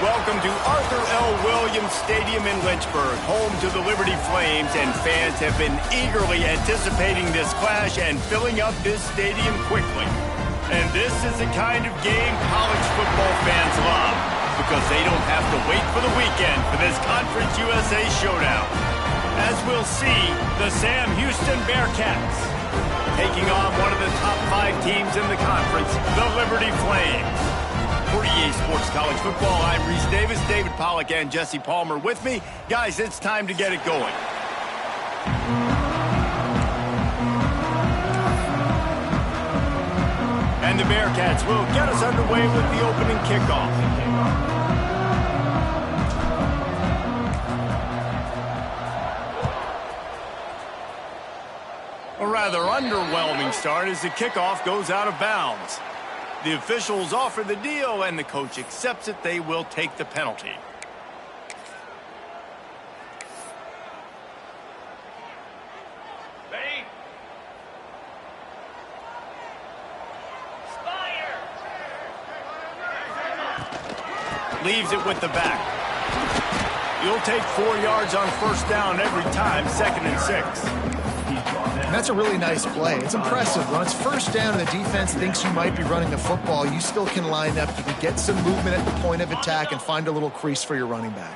welcome to Arthur L. Williams Stadium in Lynchburg, home to the Liberty Flames, and fans have been eagerly anticipating this clash and filling up this stadium quickly. And this is the kind of game college football fans love, because they don't have to wait for the weekend for this Conference USA showdown. As we'll see, the Sam Houston Bearcats taking on one of the top 5 teams in the conference, the Liberty Flames. For EA Sports College Football, I'm Reese Davis, David Pollack, and Jesse Palmer with me. Guys, it's time to get it going. And the Bearcats will get us underway with the opening kickoff. A rather underwhelming start as the kickoff goes out of bounds. The officials offer the deal, and the coach accepts it. They will take the penalty. Ready? Spire! Leaves it with the back. You'll take 4 yards on first down every time, 2nd and 6. And that's a really nice play. It's impressive. When it's first down and the defense thinks you might be running the football, you still can line up. You can get some movement at the point of attack and find a little crease for your running back.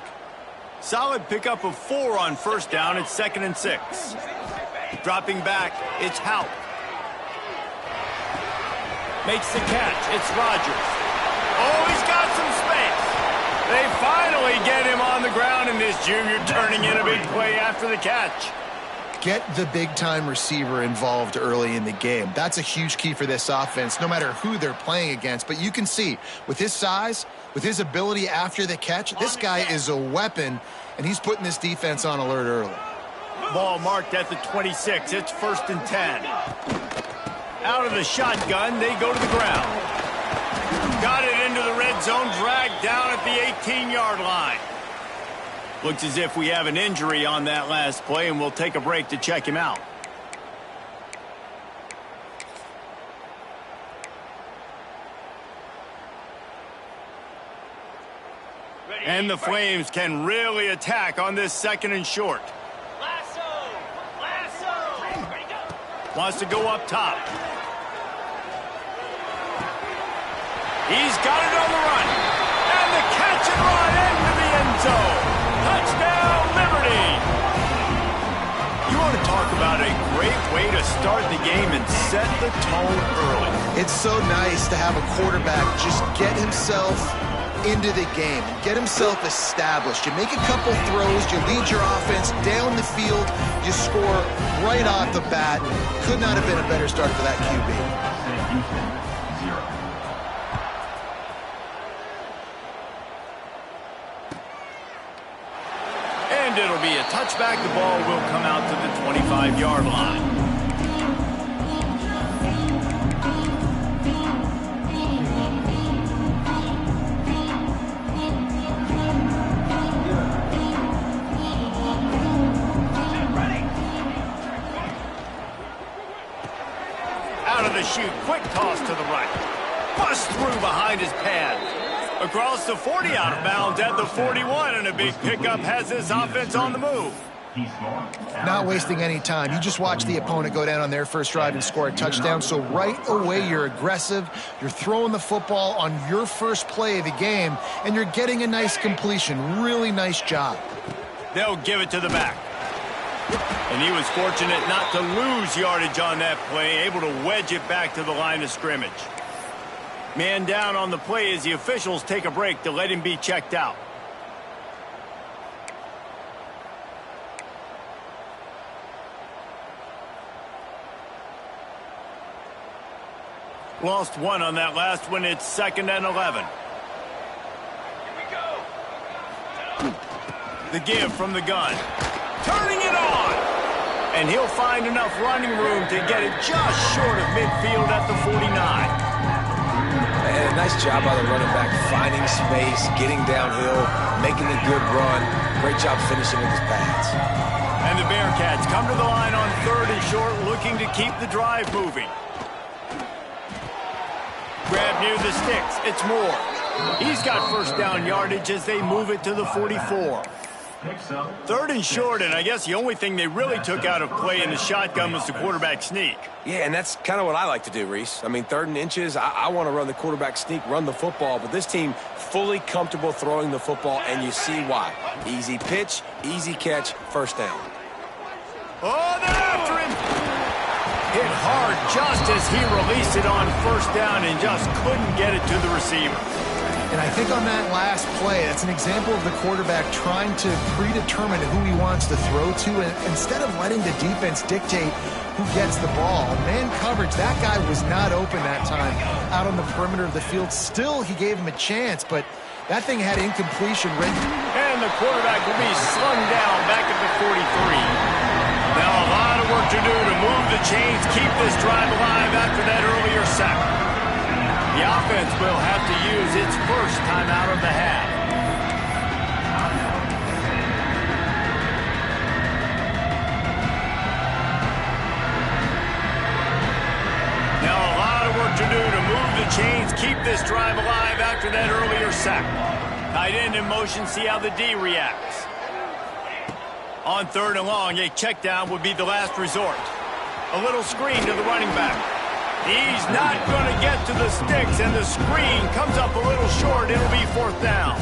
Solid pickup of 4 on first down. It's 2nd and 6. Dropping back, it's Hout. Makes the catch. It's Rogers. Oh, he's got some space. They finally get him on the ground, and this junior turning in a big play after the catch. Get the big-time receiver involved early in the game. That's a huge key for this offense, no matter who they're playing against. But you can see, with his size, with his ability after the catch, this guy is a weapon, and he's putting this defense on alert early. Ball marked at the 26. It's 1st and 10. Out of the shotgun, they go to the ground. Got it into the red zone, dragged down at the 18-yard line. Looks as if we have an injury on that last play, and we'll take a break to check him out. And the Flames can really attack on this 2nd and short. Lasso! Ready, go! Wants to go up top. He's got it on the run. And the catch and run into the end zone. Touchdown, Liberty! You want to talk about a great way to start the game and set the tone early. It's so nice to have a quarterback just get himself into the game and get himself established. You make a couple throws, you lead your offense down the field, you score right off the bat. Could not have been a better start for that QB. And it'll be a touchback. The ball will come out to the 25-yard line. Out of the chute, quick toss to the right. Bust through behind his pads. Across the 40, out of bounds at the 41, and a big pickup has this offense on the move. Not wasting any time. You just watch the opponent go down on their first drive and score a touchdown. So right away, you're aggressive. You're throwing the football on your first play of the game, and you're getting a nice completion. Really nice job. They'll give it to the back. And he was fortunate not to lose yardage on that play, able to wedge it back to the line of scrimmage. Man down on the play as the officials take a break to let him be checked out. Lost 1 on that last one. It's 2nd and 11. Here we go! The give from the gun. Turning it on! And he'll find enough running room to get it just short of midfield at the 49. And a nice job by the running back, finding space, getting downhill, making a good run. Great job finishing with his pads. And the Bearcats come to the line on 3rd and short, looking to keep the drive moving. Grab near the sticks. It's Moore. He's got first down yardage as they move it to the 44. Third and short, and I guess the only thing they really took out of play in the shotgun was the quarterback sneak. Yeah, and that's kind of what I like to do, Reese. I mean, 3rd and inches, I want to run the quarterback sneak, run the football, but this team fully comfortable throwing the football, and you see why. Easy pitch, easy catch, first down. Oh, they're after him! Hit hard just as he released it on first down and just couldn't get it to the receiver. And I think on that last play, that's an example of the quarterback trying to predetermine who he wants to throw to, and instead of letting the defense dictate who gets the ball. Man coverage, that guy was not open that time out on the perimeter of the field. Still, he gave him a chance, but that thing had incompletion rate. And the quarterback will be slung down back at the 43. Now a lot of work to do to move the chains, keep this drive alive after that earlier sack. The offense will have to use its first timeout of the half. Now a lot of work to do to move the chains, keep this drive alive after that earlier sack. Tight end in motion, see how the D reacts. On 3rd and long, a check down would be the last resort. A little screen to the running back. He's not going to get to the sticks, and the screen comes up a little short. It'll be 4th down.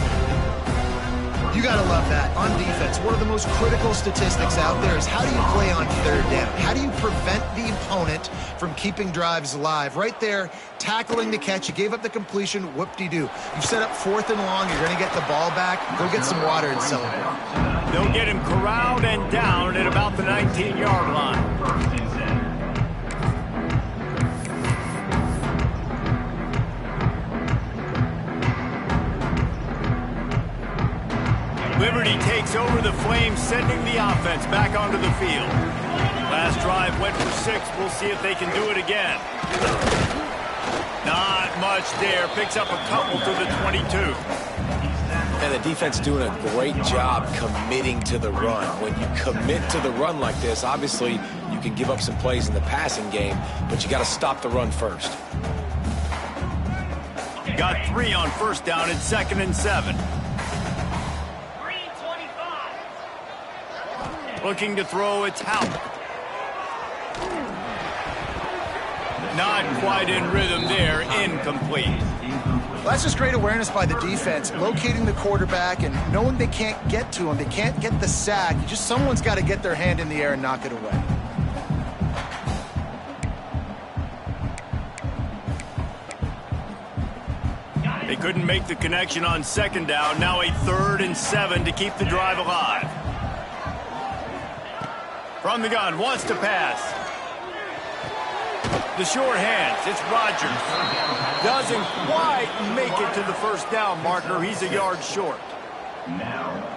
You got to love that. On defense, one of the most critical statistics out there is how do you play on 3rd down? How do you prevent the opponent from keeping drives alive? Right there, tackling the catch. You gave up the completion. Whoop-de-doo. You've set up 4th and long. You're going to get the ball back. Go get some water and celebrate. They'll get him corralled and down at about the 19-yard line. Liberty takes over the Flames, sending the offense back onto the field. Last drive went for 6. We'll see if they can do it again. Not much there. Picks up a couple to the 22. And the defense doing a great job committing to the run. When you commit to the run like this, obviously you can give up some plays in the passing game, but you got to stop the run first. Got 3 on first down at 2nd and 7. Looking to throw, it's Howard. Not quite in rhythm there, incomplete. Well, that's just great awareness by the defense, locating the quarterback and knowing they can't get to him. They can't get the sack. Just someone's got to get their hand in the air and knock it away. They couldn't make the connection on 2nd down. Now a 3rd and 7 to keep the drive alive. From the gun, wants to pass. The short hands, it's Rodgers. Doesn't quite make it to the first down marker. He's a yard short.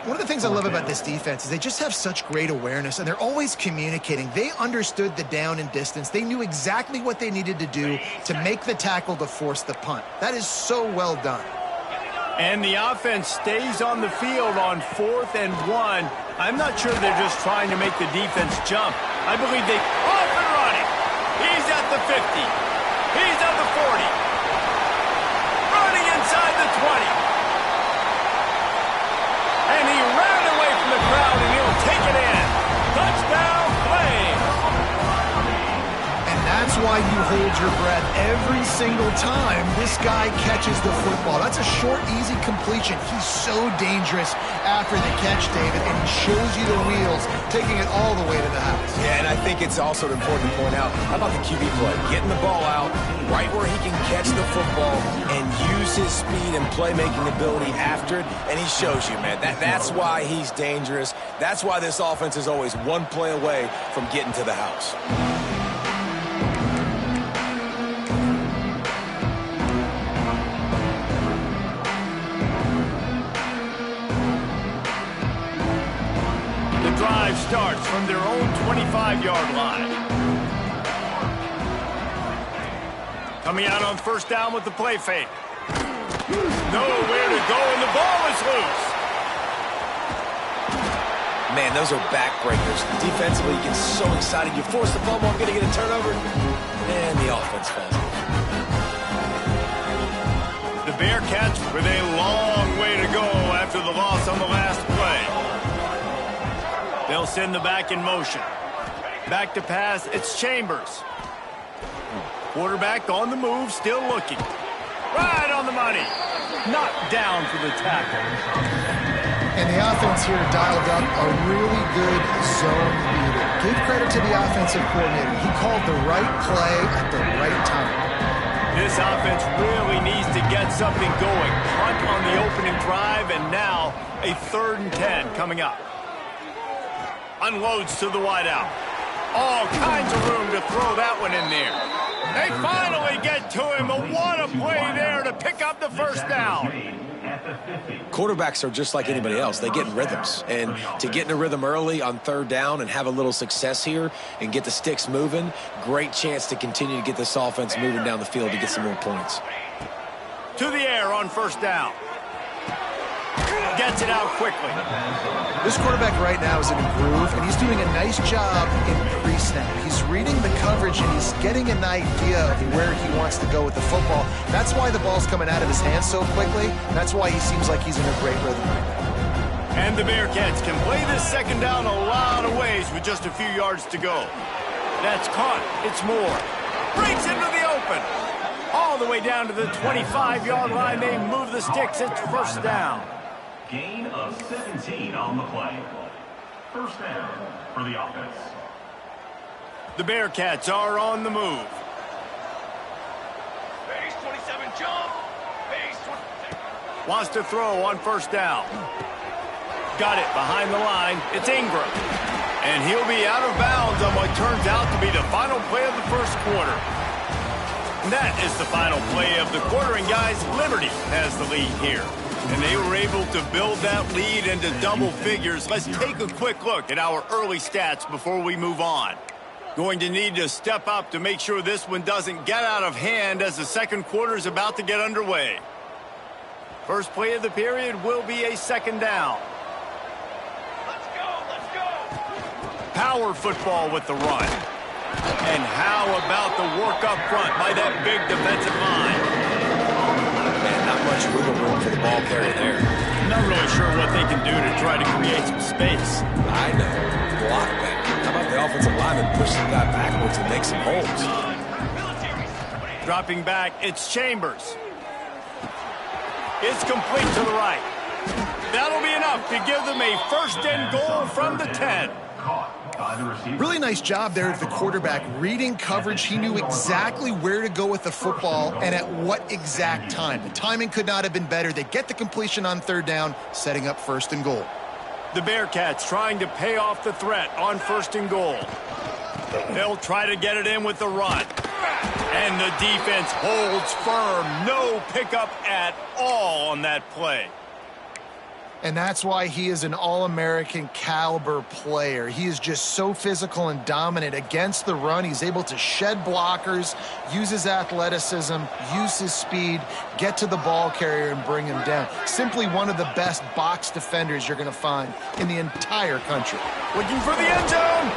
One of the things I love about this defense is they just have such great awareness, and they're always communicating. They understood the down and distance. They knew exactly what they needed to do to make the tackle to force the punt. That is so well done. And the offense stays on the field on 4th and 1. I'm not sure they're just trying to make the defense jump. I believe they off and running. He's at the 50. He's at the 40. Running inside the 20. And he ran away from the crowd, and he'll take it in. Touchdown, Flames. And that's why you hold your breath every single time this guy catches the football. That's a short, easy completion. He's so dangerous after the catch, David, and he shows you the wheels, taking it all the way to the house. Yeah, and I think it's also important to point out, how about the QB play? Getting the ball out right where he can catch the football and use his speed and playmaking ability after it, and he shows you, man. That's why he's dangerous. That's why this offense is always one play away from getting to the house. Drive starts from their own 25-yard line. Coming out on first down with the play fake. Nowhere to go, and the ball is loose. Man, those are backbreakers. Defensively, you get so excited. You force the fumble, I'm going to get a turnover, and the offense falls. The Bearcats with a long way to go after the loss on the last play. They'll send the back in motion. Back to pass, it's Chambers. Quarterback on the move, still looking. Right on the money. Knocked down for the tackle. And the offense here dialed up a really good zone reader. Give credit to the offensive coordinator. He called the right play at the right time. This offense really needs to get something going. Punt on the opening drive, and now a 3rd and 10 coming up. Unloads to the wideout. All kinds of room to throw that one in there. They finally get to him, but what a play there to pick up the first down. Quarterbacks are just like anybody else. They get in rhythms. And to get in a rhythm early on 3rd down and have a little success here and get the sticks moving, great chance to continue to get this offense moving down the field to get some more points. To the air on 1st down. Gets it out quickly. This quarterback right now is in a groove, and he's doing a nice job in pre-snap. He's reading the coverage, and he's getting an idea of where he wants to go with the football. That's why the ball's coming out of his hands so quickly. That's why he seems like he's in a great rhythm right now. And the Bearcats can play this 2nd down a lot of ways with just a few yards to go. That's caught. It's Moore. Breaks into the open. All the way down to the 25-yard line. They move the sticks. It's 1st down. Gain of 17 on the play. 1st down for the offense. The Bearcats are on the move. Base 27 jump. Base 26. Wants to throw on 1st down. Got it behind the line. It's Ingram. And he'll be out of bounds on what turns out to be the final play of the 1st quarter. And that is the final play of the quarter. And guys, Liberty has the lead here. And they were able to build that lead into double figures. Let's take a quick look at our early stats before we move on. Going to need to step up to make sure this one doesn't get out of hand as the 2nd quarter is about to get underway. First play of the period will be a 2nd down. Let's go. Let's go. Power football with the run. And how about the work up front by that big defensive line? Man, not much wiggle room for the ball carrier there. Not really sure what they can do to try to create some space. I know. Block that. How about the offensive lineman push the guy backwards and make some holes? Dropping back, it's Chambers. It's complete to the right. That'll be enough to give them a 1st and goal from the 10. Really nice job there of the quarterback reading coverage. He knew exactly where to go with the football and at what exact time. The timing could not have been better. They get the completion on 3rd down, setting up 1st and goal. The Bearcats trying to pay off the threat on 1st and goal. They'll try to get it in with the run. And the defense holds firm. No pickup at all on that play. And that's why he is an All-American caliber player. He is just so physical and dominant against the run. He's able to shed blockers, use his athleticism, use his speed, get to the ball carrier and bring him down. Simply one of the best box defenders you're going to find in the entire country. Looking for the end zone.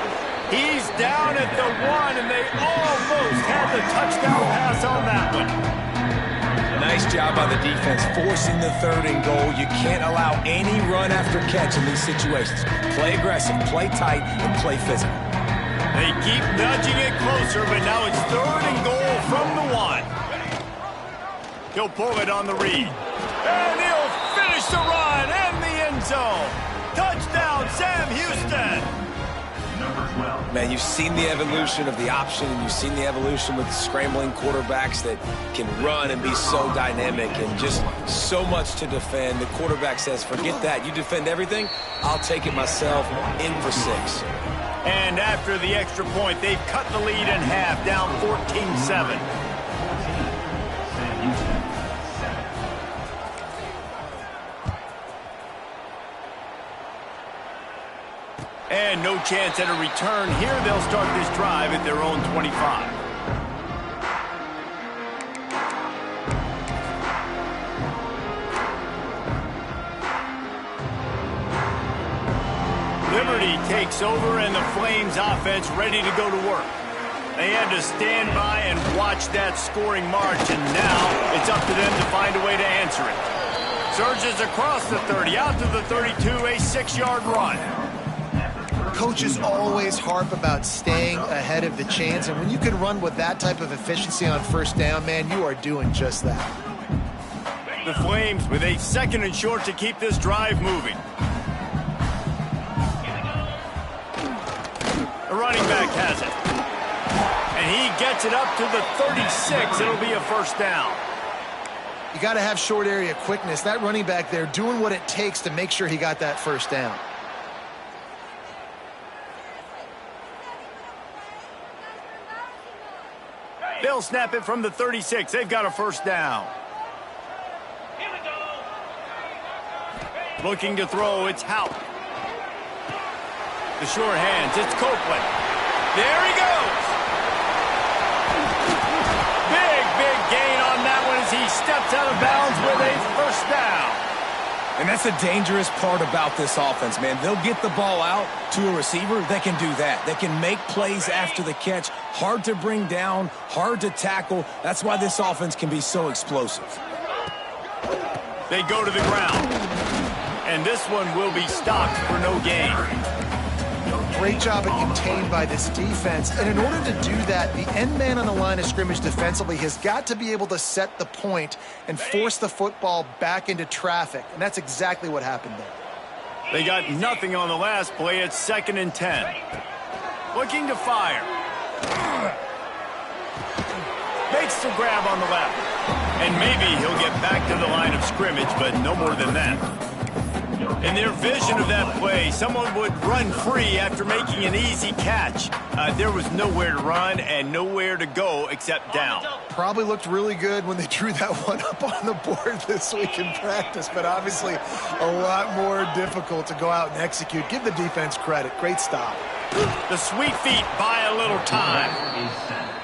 He's down at the 1, and they almost had the touchdown pass on that one. Nice job by the defense forcing the 3rd and goal. You can't allow any run after catch in these situations. Play aggressive, play tight, and play physical. They keep nudging it closer, but now it's 3rd and goal from the 1. He'll pull it on the read. And he'll finish the run and the end zone. Touchdown, Sam Houston. Man, you've seen the evolution of the option, and you've seen the evolution with scrambling quarterbacks that can run and be so dynamic and just so much to defend. The quarterback says, forget that. You defend everything, I'll take it myself. In for 6. And after the extra point, they've cut the lead in half, down 14-7. And no chance at a return here. They'll start this drive at their own 25. Liberty takes over, and the Flames offense ready to go to work. They had to stand by and watch that scoring march, and now it's up to them to find a way to answer it. Surges across the 30, out to the 32, a 6-yard run. Coaches always harp about staying ahead of the chains, and when you can run with that type of efficiency on first down, man, you are doing just that. The Flames with a 2nd and short to keep this drive moving. The running back has it. And he gets it up to the 36. It'll be a first down. You got to have short area quickness. That running back there doing what it takes to make sure he got that first down. They'll snap it from the 36. They've got a first down. Here we go. Looking to throw, it's Houck. The short hands, it's Copeland. There he goes. Big gain on that one as he steps out of bounds with a first down. And that's the dangerous part about this offense, man. They'll get the ball out to a receiver. They can do that. They can make plays after the catch. Hard to bring down, hard to tackle. That's why this offense can be so explosive. They go to the ground. And this one will be stopped for no gain. Great job at contained by this defense. And in order to do that, the end man on the line of scrimmage defensively has got to be able to set the point and force the football back into traffic. And that's exactly what happened there. They got nothing on the last play. It's 2nd and 10. Looking to fire. Makes the grab on the left. And maybe he'll get back to the line of scrimmage, but no more than that. In their vision of that play, someone would run free after making an easy catch. There was nowhere to run and nowhere to go except down. Probably looked really good when they drew that one up on the board this week in practice, but obviously a lot more difficult to go out and execute. Give the defense credit. Great stop. The sweet feet buy a little time.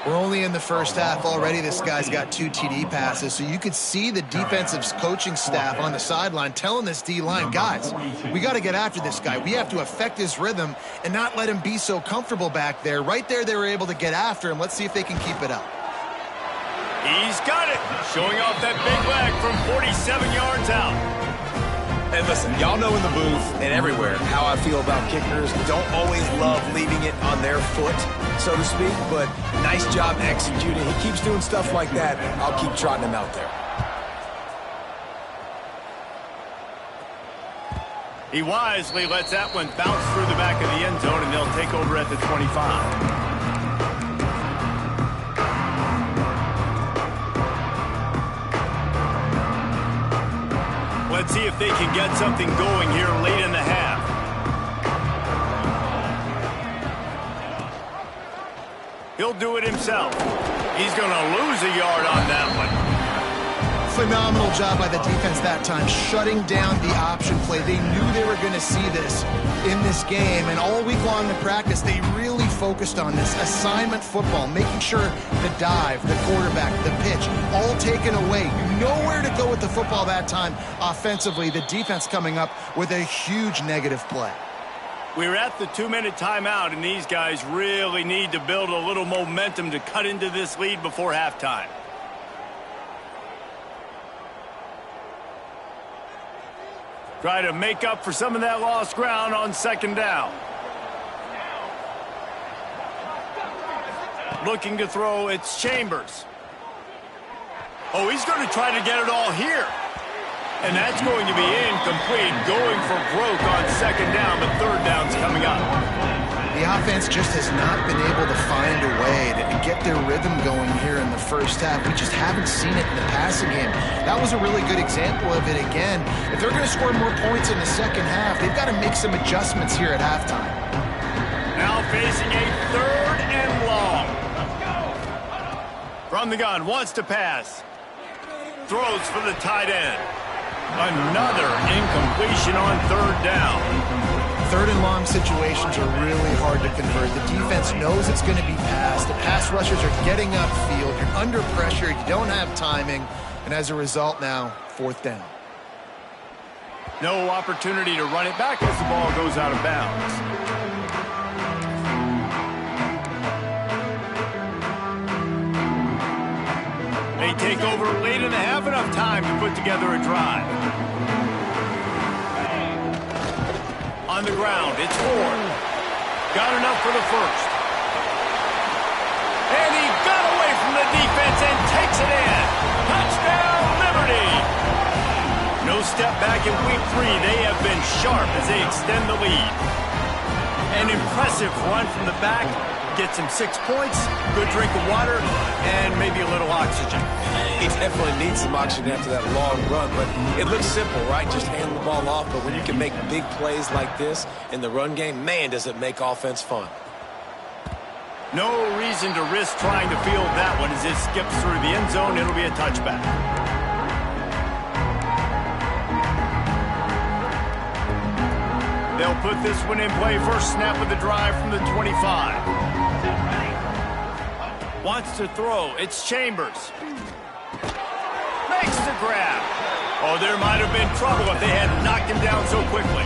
We're only in the first half already. This guy's got 2 TD passes, so you could see the defensive coaching staff on the sideline telling this D-line, guys, we got to get after this guy. We have to affect his rhythm and not let him be so comfortable back there. Right there, they were able to get after him. Let's see if they can keep it up. He's got it, showing off that big leg from 47 yards out. And listen, y'all know in the booth and everywhere how I feel about kickers. Don't always love leaving it on their foot, so to speak, but nice job executing. He keeps doing stuff like that. I'll keep trotting him out there. He wisely lets that one bounce through the back of the end zone, and they'll take over at the 25. Let's see if they can get something going here late in the half. He'll do it himself. He's going to lose a yard on that one. Phenomenal job by the defense that time, shutting down the option play. They knew they were going to see this in this game, and all week long in practice, they really focused on this assignment football, making sure the dive, the quarterback, the pitch, all taken away. Nowhere to go with the football that time offensively. The defense coming up with a huge negative play. We're at the 2-minute timeout, and these guys really need to build a little momentum to cut into this lead before halftime. Try to make up for some of that lost ground on 2nd down. Looking to throw, it's Chambers. Oh, he's going to try to get it all here. And that's going to be incomplete, going for broke on 2nd down, but 3rd down's coming up. The offense just has not been able to find a way to get their rhythm going here in the first half. We just haven't seen it in the passing game. That was a really good example of it again. If they're going to score more points in the second half, they've got to make some adjustments here at halftime. Now facing a 3rd and long. From the gun, wants to pass. Throws for the tight end. Another incompletion on 3rd down. 3rd and long situations are really hard to convert. The defense knows it's going to be passed. The pass rushers are getting upfield. You're under pressure. You don't have timing. And as a result now, 4th down. No opportunity to run it back as the ball goes out of bounds. take over late in the half, enough time to put together a drive. On the ground, it's Ford. Got enough for the first. And he got away from the defense and takes it in. Touchdown, Liberty! No step back in week 3. They have been sharp as they extend the lead. An impressive run from the back. Gets him 6 points, good drink of water, and maybe a little oxygen. He definitely needs some oxygen after that long run, but it looks simple, right? Just hand the ball off, but when you can make big plays like this in the run game, man, does it make offense fun. No reason to risk trying to field that one as it skips through the end zone. It'll be a touchback. They'll put this one in play. First snap of the drive from the 25. Wants to throw. It's Chambers. Makes the grab. Oh, there might have been trouble if they had knocked him down so quickly.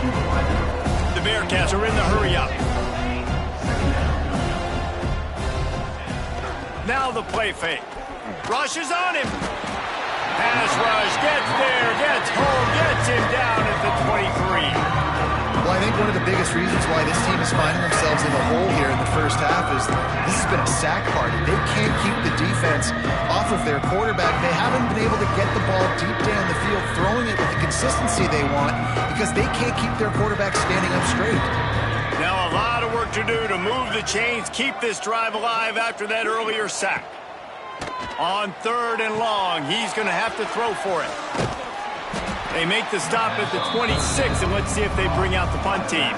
The Bearcats are in the hurry-up. Now the play fake. Rush is on him. Pass rush. Gets there. Gets home. Gets him down at the 23. Well, I think one of the biggest reasons why this team is finding themselves in the hole here in the first half is this has been a sack party. They can't keep the defense off of their quarterback. They haven't been able to get the ball deep down the field, throwing it with the consistency they want because they can't keep their quarterback standing up straight. Now a lot of work to do to move the chains, keep this drive alive after that earlier sack. On 3rd and long, he's going to have to throw for it. They make the stop at the 26, and let's see if they bring out the punt team.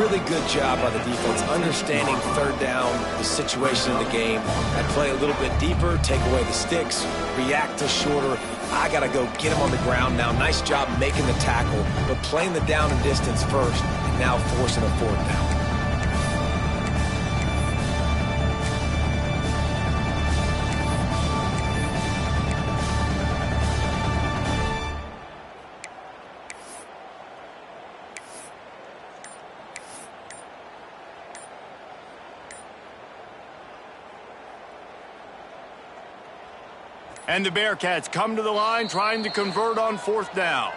Really good job by the defense, understanding 3rd down, the situation in the game. I'd play a little bit deeper, take away the sticks, react to shorter. I got to go get him on the ground now. Nice job making the tackle, but playing the down and distance first, and now forcing a 4th down. And the Bearcats come to the line trying to convert on 4th down.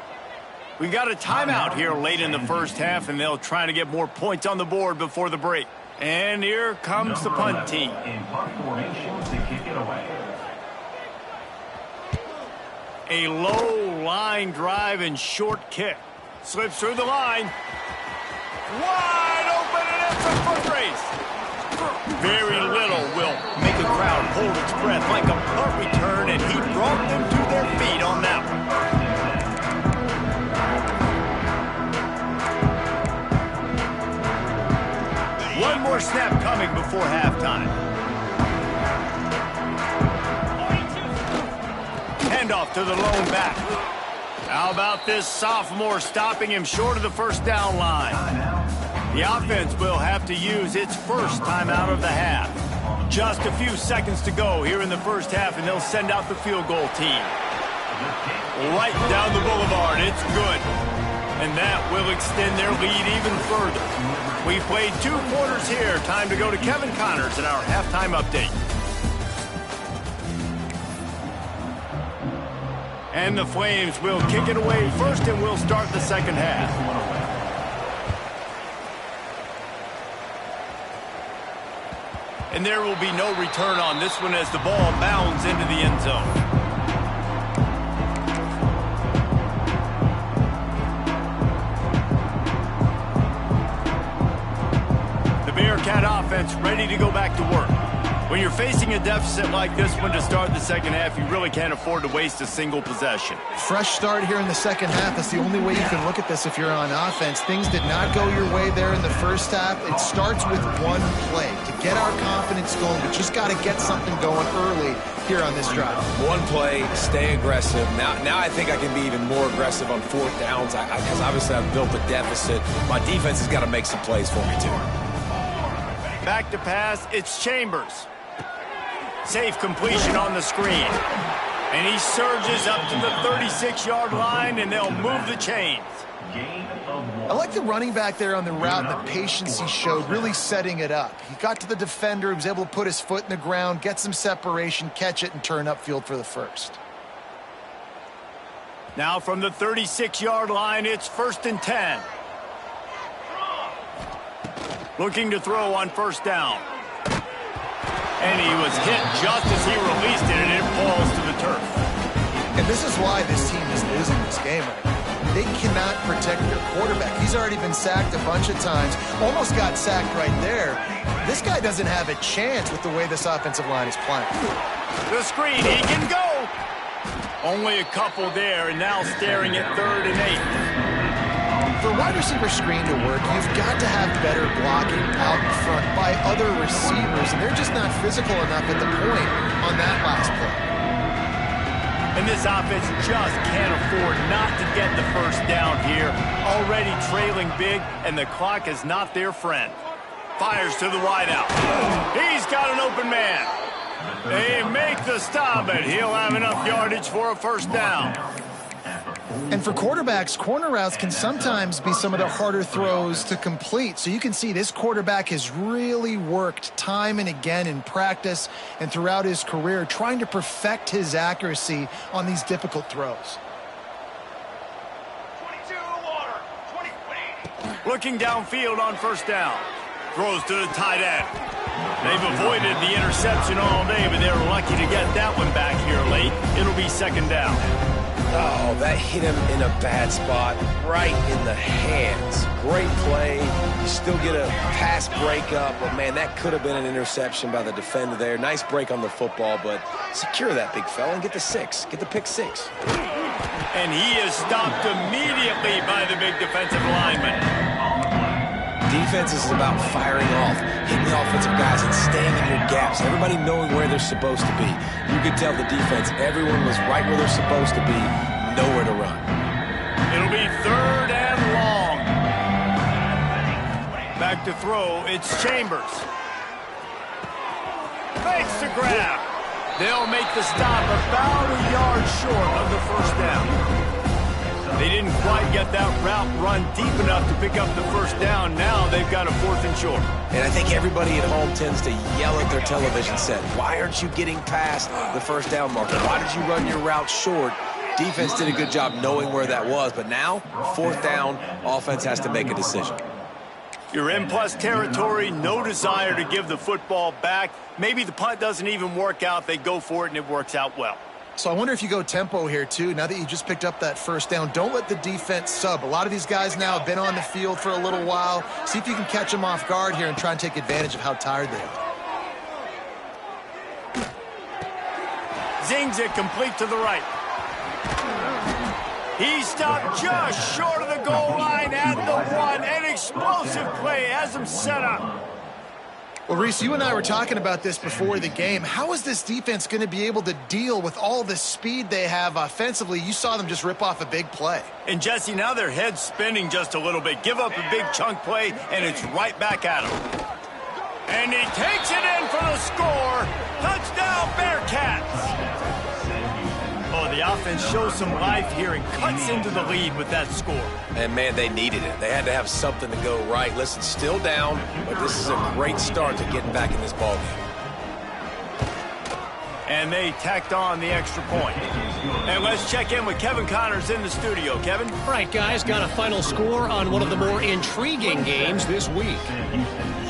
We got a timeout here late in the first half, and they'll try to get more points on the board before the break. And here comes the punt team. In punt formation to kick it away. A low line drive and short kick. Slips through the line. Wide open, and it's a foot race. Very little will make a crowd hold its breath like a punt return, and he brought them to their feet on that one. One more snap coming before halftime. Handoff to the lone back. How about this sophomore stopping him short of the first down line? The offense will have to use its first timeout of the half. Just a few seconds to go here in the first half, and they'll send out the field goal team. Right down the boulevard, it's good. And that will extend their lead even further. We played 2 quarters here. Time to go to Kevin Connors in our halftime update. And the Flames will kick it away first, and we'll start the second half. And there will be no return on this one as the ball bounds into the end zone. The Bearcat offense ready to go back to work. When you're facing a deficit like this one to start the second half, you really can't afford to waste a single possession. Fresh start here in the second half. That's the only way you can look at this if you're on offense. Things did not go your way there in the first half. It starts with one play to get our confidence going. We just got to get something going early here on this drive. One play, stay aggressive. Now I think I can be even more aggressive on 4th downs because obviously I've built a deficit. My defense has got to make some plays for me too. Back to pass, it's Chambers. Safe completion on the screen. And he surges up to the 36-yard line, and they'll move the chains. I like the running back there on the route and the patience he showed, really setting it up. He got to the defender, he was able to put his foot in the ground, get some separation, catch it, and turn upfield for the first. Now from the 36-yard line, it's 1st and 10. Looking to throw on 1st down. And he was hit just as he released it, and it falls to the turf. And this is why this team is losing this game right now. They cannot protect their quarterback. He's already been sacked a bunch of times. Almost got sacked right there. This guy doesn't have a chance with the way this offensive line is playing. The screen, he can go. Only a couple there, and now staring at 3rd and 8. For a wide receiver screen to work, you've got to have better blocking out in front by other receivers, and they're just not physical enough at the point on that last play. And this offense just can't afford not to get the 1st down here. Already trailing big, and the clock is not their friend. Fires to the wideout. He's got an open man. They make the stop, and he'll have enough yardage for a 1st down. And for quarterbacks, corner routes can sometimes be some of the harder throws to complete. So you can see this quarterback has really worked time and again in practice and throughout his career trying to perfect his accuracy on these difficult throws. 22 water. 20. Looking downfield on 1st down. Throws to the tight end. They've avoided the interception all day, but they're lucky to get that one back here late. It'll be 2nd down. Oh, that hit him in a bad spot, right in the hands. Great play. You still get a pass breakup, but, man, that could have been an interception by the defender there. Nice break on the football, but secure that big fella and get the 6. Get the pick 6. And he is stopped immediately by the big defensive lineman. Defense is about firing off, hitting the offensive guys and staying in your gaps. Everybody knowing where they're supposed to be. You could tell the defense, everyone was right where they're supposed to be, nowhere to run. It'll be 3rd and long. Back to throw, it's Chambers. Fakes the grab. They'll make the stop about a yard short of the 1st down. They didn't quite get that route run deep enough to pick up the 1st down. Now they've got a 4th and short. And I think everybody at home tends to yell at their television set, why aren't you getting past the 1st down marker? Why did you run your route short? Defense did a good job knowing where that was, but now, 4th down, offense has to make a decision. You're in plus territory, no desire to give the football back. Maybe the punt doesn't even work out. They go for it, and it works out well. So I wonder if you go tempo here, too, now that you just picked up that 1st down. Don't let the defense sub. A lot of these guys now have been on the field for a little while. See if you can catch them off guard here and try and take advantage of how tired they are. Zings it complete to the right. He stopped just short of the goal line at the 1. An explosive play has him set up. Well, Reese, you and I were talking about this before the game. How is this defense going to be able to deal with all the speed they have offensively? You saw them just rip off a big play. And, Jesse, now their head's spinning just a little bit. Give up a big chunk play, and it's right back at him. And he takes it in for the score. Touchdown, Bearcats. Oh, the offense shows some life here and cuts into the lead with that score. And, man, they needed it. They had to have something to go right. Listen, still down, but this is a great start to getting back in this ballgame. And they tacked on the extra point. And let's check in with Kevin Connors in the studio. Kevin? All right, guys, got a final score on one of the more intriguing games this week.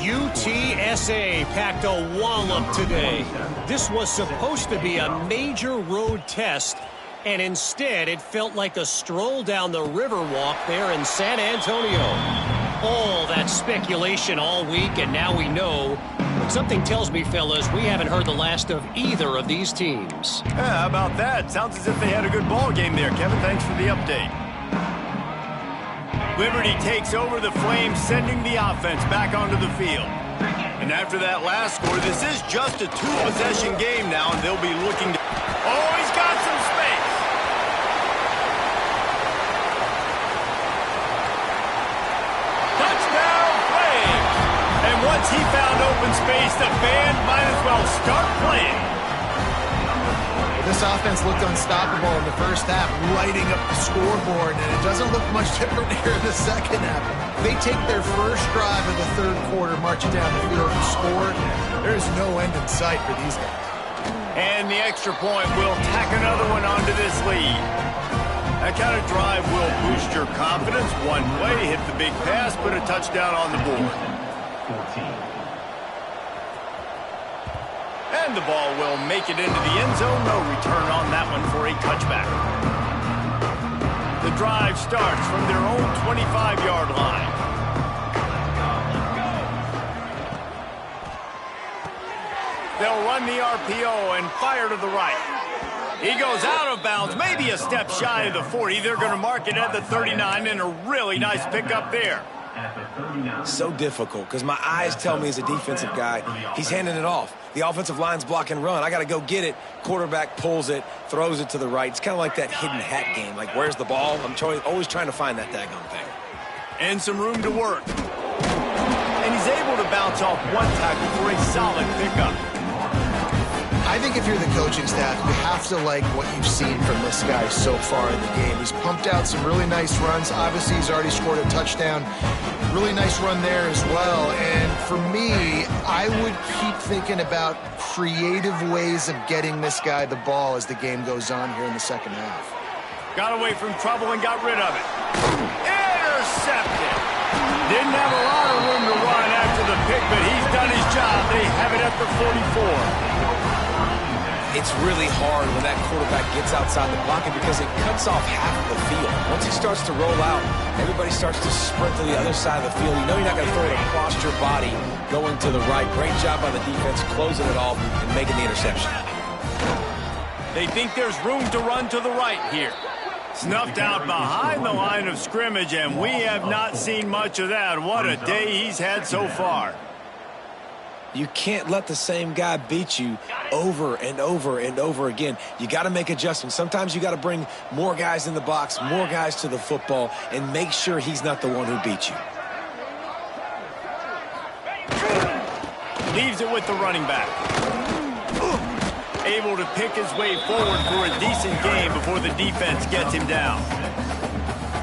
UTSA packed a wallop today. This was supposed to be a major road test, and instead it felt like a stroll down the Riverwalk there in San Antonio. All that speculation all week, and now we know. But something tells me, fellas, we haven't heard the last of either of these teams. Yeah, how about that? Sounds as if they had a good ball game there, Kevin. Thanks for the update. Liberty takes over the Flames, sending the offense back onto the field. And after that last score, this is just a 2-possession game now, and they'll be looking to... Oh, he's got some space! Touchdown, Flames! And once he found open space, the band might as well start playing. This offense looked unstoppable in the first half, lighting up the scoreboard, and it doesn't look much different here in the second half. They take their first drive of the third quarter, marching down the field and score. There's no end in sight for these guys. And the extra point will tack another one onto this lead. That kind of drive will boost your confidence. One play, hit the big pass, put a touchdown on the board. 14. And the ball will make it into the end zone. No return on that one for a touchback. The drive starts from their own 25-yard line. They'll run the RPO and fire to the right. He goes out of bounds, maybe a step shy of the 40. They're going to mark it at the 39, and a really nice pickup there. So difficult because my eyes tell me as a defensive guy, he's handing it off. The offensive line's block and run. I got to go get it. Quarterback pulls it, throws it to the right. It's kind of like that hidden hat game. Like, where's the ball? I'm always trying to find that daggone thing. And some room to work. And he's able to bounce off one tackle for a solid pickup. I think if you're the coaching staff, you have to like what you've seen from this guy so far in the game. He's pumped out some really nice runs. Obviously, he's already scored a touchdown. Really nice run there as well. And for me, I would keep thinking about creative ways of getting this guy the ball as the game goes on here in the second half. Got away from trouble and got rid of it. Intercepted. Didn't have a lot of room to run after the pick, but he's done his job. They have it at the 44. It's really hard when that quarterback gets outside the pocket because it cuts off half of the field. Once he starts to roll out, everybody starts to sprint to the other side of the field. You know you're not going to throw it across your body going to the right. Great job by the defense closing it off and making the interception. They think there's room to run to the right here. Snuffed out behind the line of scrimmage, and we have not seen much of that. What a day he's had so far. You can't let the same guy beat you over and over and over again. You got to make adjustments. Sometimes you got to bring more guys in the box, more guys to the football, and make sure he's not the one who beat you. Leaves it with the running back. Able to pick his way forward for a decent game before the defense gets him down.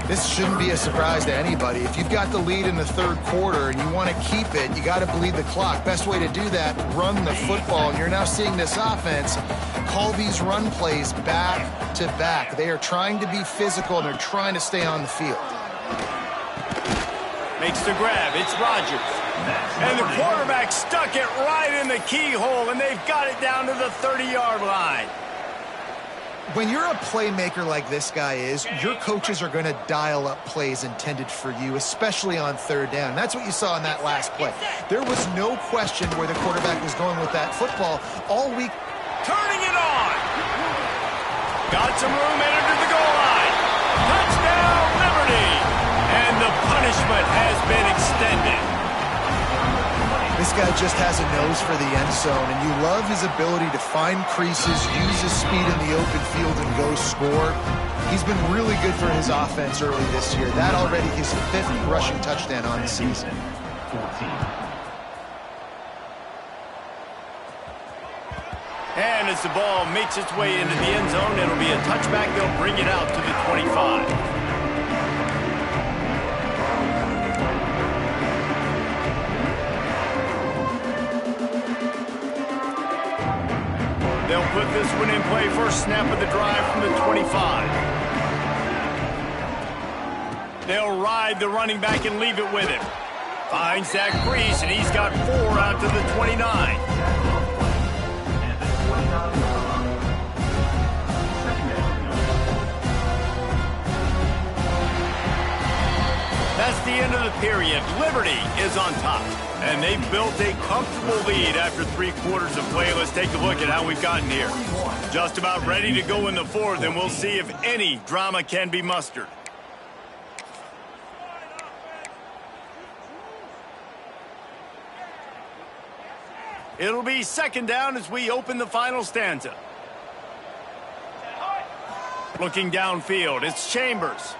This shouldn't be a surprise to anybody. If you've got the lead in the third quarter and you want to keep it, you got to bleed the clock. Best way to do that, run the football. And you're now seeing this offense call these run plays back to back. They are trying to be physical, and they're trying to stay on the field. Makes the grab. It's Rodgers. And the quarterback stuck it right in the keyhole, and they've got it down to the 30-yard line. When you're a playmaker like this guy is, your coaches are going to dial up plays intended for you, especially on third down. That's what you saw in that last play. There was no question where the quarterback was going with that football all week. Turning it on. Got some room, entered to the goal line. Touchdown, Liberty. And the punishment has been extended. This guy just has a nose for the end zone, and you love his ability to find creases, use his speed in the open field, and go score. He's been really good for his offense early this year. That already his 5th rushing touchdown on the season. 14. And as the ball makes its way into the end zone, it'll be a touchback. They'll bring it out to the 25. They'll put this one in play. First snap of the drive from the 25. They'll ride the running back and leave it with him. Finds Zach Priest, and he's got 4 out to the 29. That's the end of the period. Liberty is on top. And they've built a comfortable lead after 3 quarters of play. Let's take a look at how we've gotten here. Just about ready to go in the 4th, and we'll see if any drama can be mustered. It'll be 2nd down as we open the final stanza. Looking downfield, it's Chambers.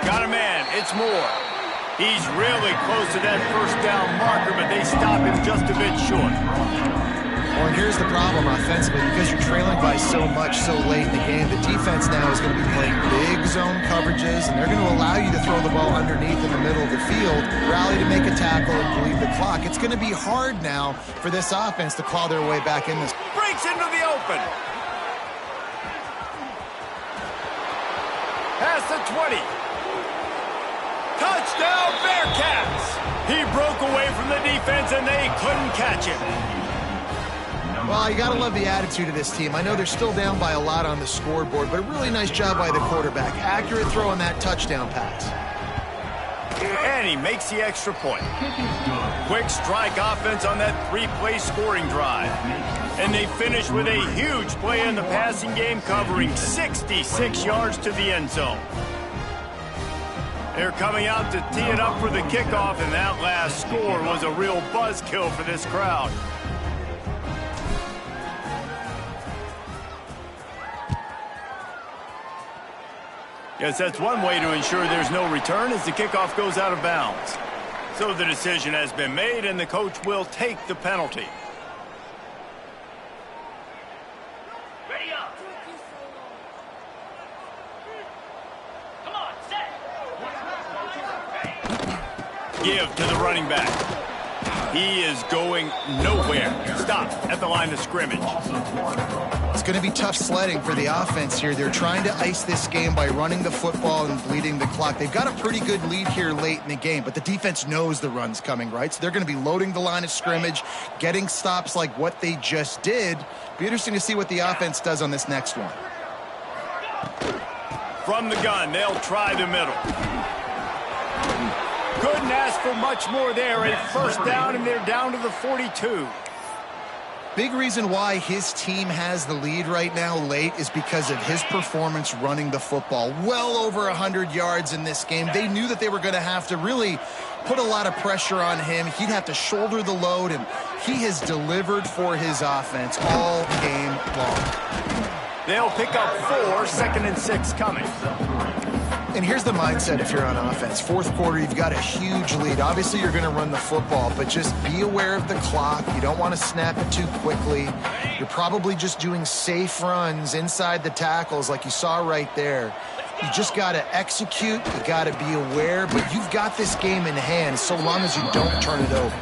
Got a man, it's Moore. He's really close to that 1st down marker, but they stop him just a bit short. Well, and here's the problem offensively. Because you're trailing by so much so late in the game, the defense now is going to be playing big zone coverages, and they're going to allow you to throw the ball underneath in the middle of the field, rally to make a tackle, and bleed the clock. It's going to be hard now for this offense to claw their way back in this. Breaks into the open. Past the 20. Touchdown, Bearcats! He broke away from the defense, and they couldn't catch him. Well, you got to love the attitude of this team. I know they're still down by a lot on the scoreboard, but a really nice job by the quarterback. Accurate throw on that touchdown pass. And he makes the extra point. Quick strike offense on that 3-play scoring drive. And they finish with a huge play in the passing game, covering 66 yards to the end zone. They're coming out to tee it up for the kickoff, and that last score was a real buzzkill for this crowd. Yes, that's one way to ensure there's no return as the kickoff goes out of bounds. So the decision has been made, and the coach will take the penalty. Ready up. Come on, set. Give to the running back. He is going nowhere. Stop at the line of scrimmage. It's going to be tough sledding for the offense here. They're trying to ice this game by running the football and bleeding the clock. They've got a pretty good lead here late in the game, but the defense knows the run's coming, right? So they're going to be loading the line of scrimmage, getting stops like what they just did. Be interesting to see what the offense does on this next one. From the gun, they'll try the middle. Couldn't ask for much more there. A first down, and they're down to the 42. Big reason why his team has the lead right now late is because of his performance running the football. Well over 100 yards in this game. They knew that they were going to have to really put a lot of pressure on him. He'd have to shoulder the load, and he has delivered for his offense all game long. They'll pick up 4, 2nd and 6 coming. And here's the mindset if you're on offense. Fourth quarter, you've got a huge lead. Obviously, you're going to run the football, but just be aware of the clock. You don't want to snap it too quickly. You're probably just doing safe runs inside the tackles like you saw right there. You just got to execute. You got to be aware, but you've got this game in hand so long as you don't turn it over.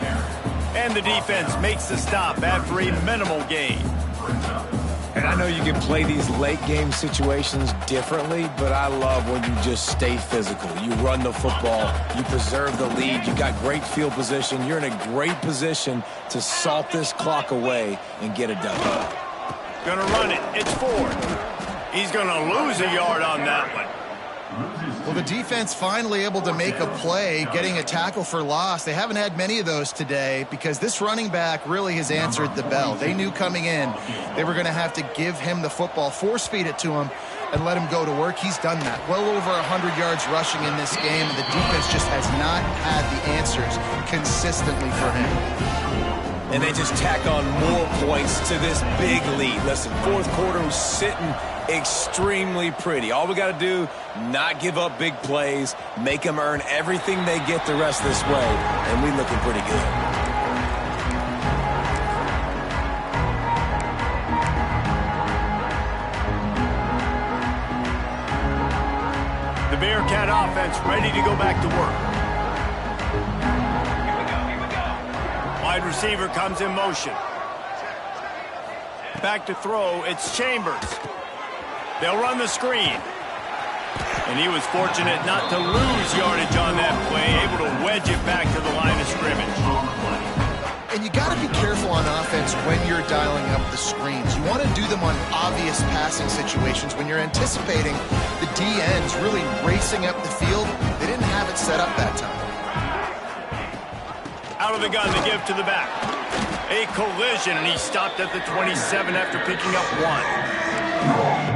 And the defense makes the stop after a minimal gain. And I know you can play these late game situations differently, but I love when you just stay physical. You run the football, you preserve the lead, you got great field position. You're in a great position to salt this clock away and get it done. Gonna run it. It's 4. He's gonna lose a yard on that one. Well, the defense finally able to make a play, getting a tackle for loss. They haven't had many of those today because this running back really has answered the bell. They knew coming in they were going to have to give him the football, force feed it to him, and let him go to work. He's done that. Well over 100 yards rushing in this game, and the defense just has not had the answers consistently for him. And they just tack on more points to this big lead. Listen, fourth quarter was sitting extremely pretty. All we got to do, not give up big plays, make them earn everything they get the rest of this way, and we looking pretty good. The Bearcat offense ready to go back to work. Wide receiver comes in motion. Back to throw, it's Chambers. They'll run the screen. And he was fortunate not to lose yardage on that play, able to wedge it back to the line of scrimmage. And you got to be careful on offense when you're dialing up the screens. You want to do them on obvious passing situations. When you're anticipating the DNs really racing up the field, they didn't have it set up that time. Out of the gun, they give to the back. A collision, and he stopped at the 27 after picking up 1.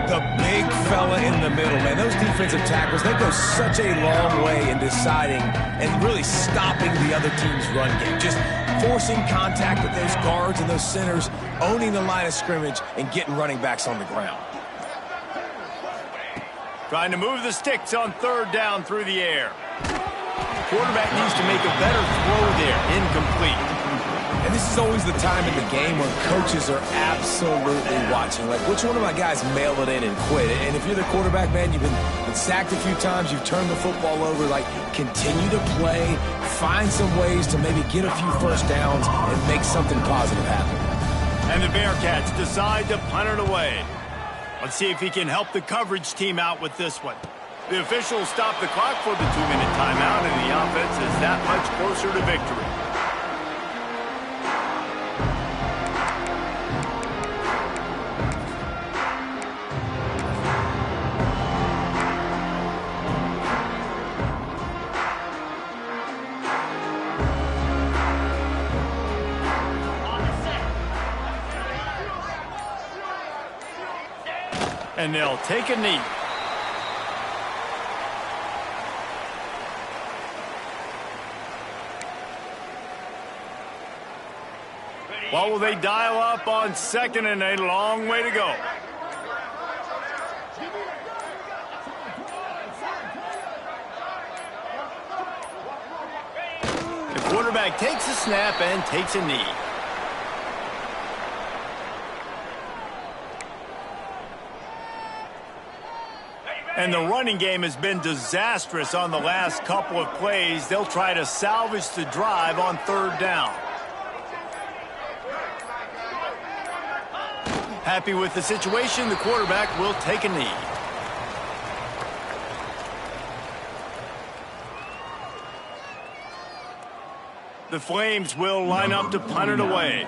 The big fella in the middle, man. Those defensive tackles, they go such a long way in deciding and really stopping the other team's run game. Just forcing contact with those guards and those centers, owning the line of scrimmage, and getting running backs on the ground. Trying to move the sticks on 3rd down through the air. Quarterback needs to make a better throw there. Incomplete. And this is always the time in the game when coaches are absolutely watching. Like, which one of my guys mail it in and quit? And if you're the quarterback, man, you've been sacked a few times, you've turned the football over, like, continue to play, find some ways to maybe get a few first downs and make something positive happen. And the Bearcats decide to punt it away. Let's see if he can help the coverage team out with this one. The officials stop the clock for the 2-minute timeout, and the offense is that much closer to victory. And they'll take a knee. What will they dial up on second and a long way to go? The quarterback takes a snap and takes a knee. And the running game has been disastrous on the last couple of plays. They'll try to salvage the drive on third down. Happy with the situation, the quarterback will take a knee. The Flames will line up to punt it away.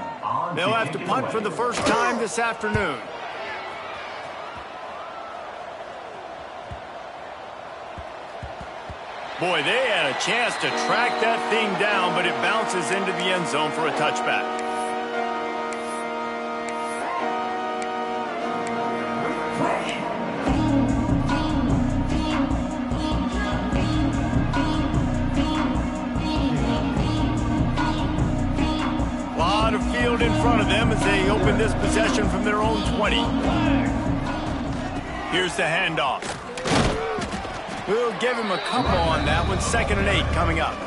They'll have to punt for the first time this afternoon. Boy, they had a chance to track that thing down, but it bounces into the end zone for a touchback. A lot of field in front of them as they open this possession from their own 20. Here's the handoff. We'll give him a couple on that one. 2nd and 8 coming up.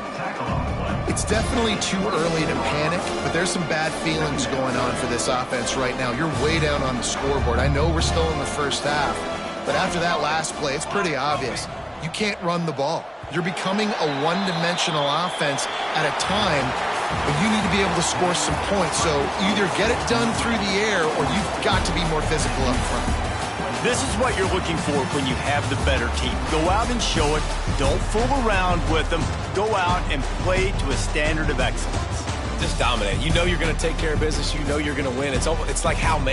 It's definitely too early to panic, but there's some bad feelings going on for this offense right now. You're way down on the scoreboard. I know we're still in the first half, but after that last play, it's pretty obvious. You can't run the ball. You're becoming a one-dimensional offense at a time when you need to be able to score some points. So either get it done through the air or you've got to be more physical up front. This is what you're looking for when you have the better team. Go out and show it. Don't fool around with them. Go out and play to a standard of excellence. Just dominate. You know you're going to take care of business. You know you're going to win. It's like how many.